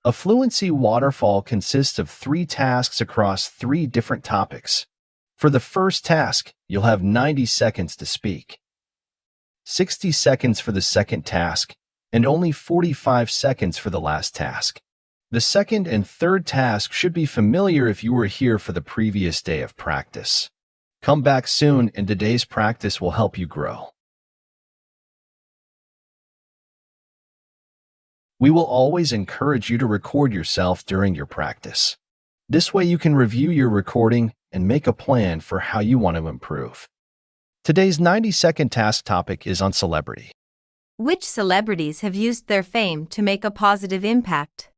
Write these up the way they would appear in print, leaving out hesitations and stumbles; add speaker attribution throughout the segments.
Speaker 1: A fluency waterfall consists of 3 tasks across 3 different topics. For the first task, you'll have 90 seconds to speak, 60 seconds for the second task, and only 45 seconds for the last task. The second and third task should be familiar if you were here for the previous day of practice. Come back soon, and today's practice will help you grow. We will always encourage you to record yourself during your practice. This way you can review your recording and make a plan for how you want to improve. Today's 90-second task topic is on celebrity.
Speaker 2: Which celebrities have used their fame to make a positive impact?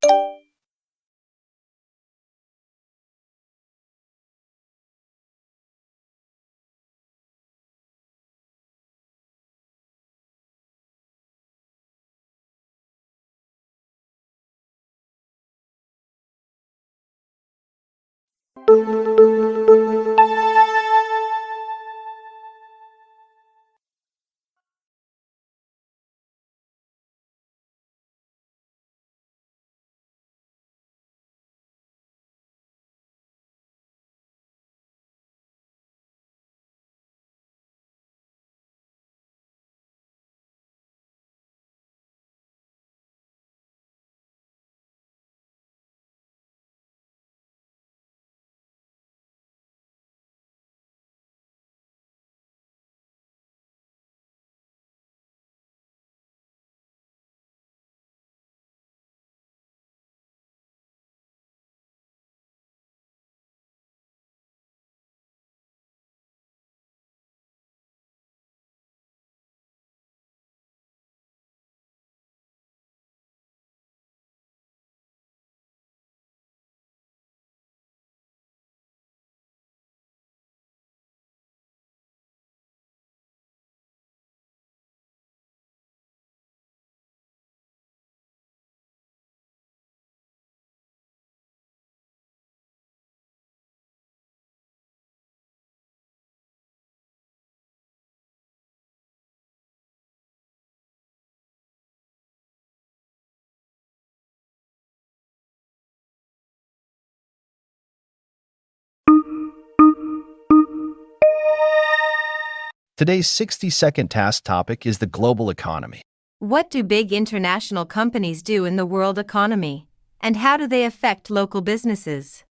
Speaker 1: Today's 60-second task topic is the global economy.
Speaker 2: What do big international companies do in the world economy? And how do they affect local businesses?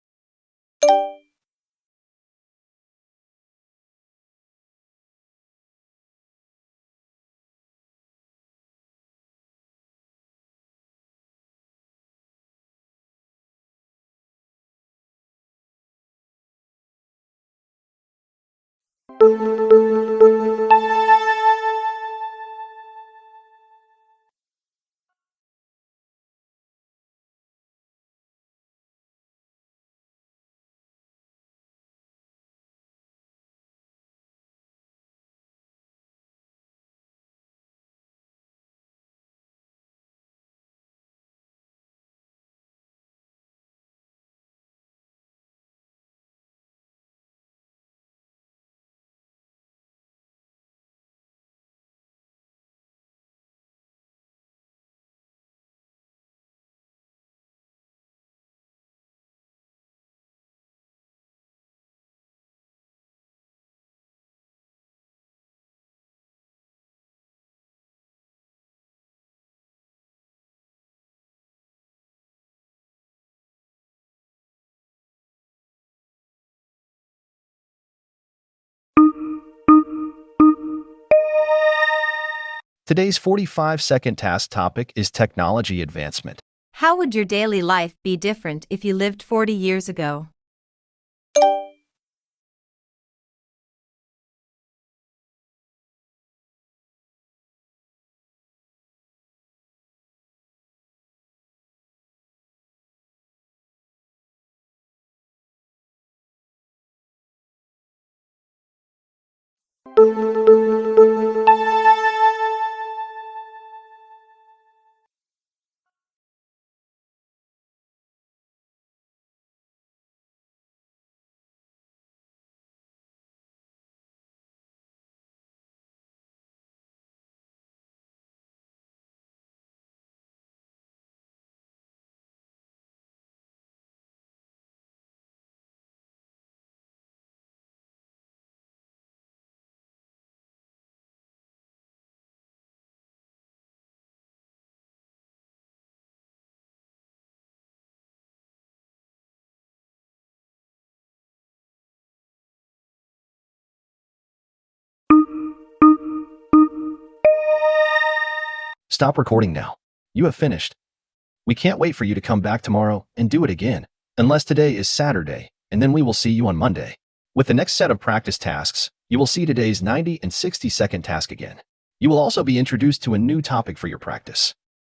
Speaker 1: Today's 45-second task topic is technology advancement.
Speaker 2: How would your daily life be different if you lived 40 years ago?
Speaker 1: Stop recording now. You have finished. We can't wait for you to come back tomorrow and do it again, unless today is Saturday, and then we will see you on Monday. With the next set of practice tasks, you will see today's 90 and 60-second task again. You will also be introduced to a new topic for your practice.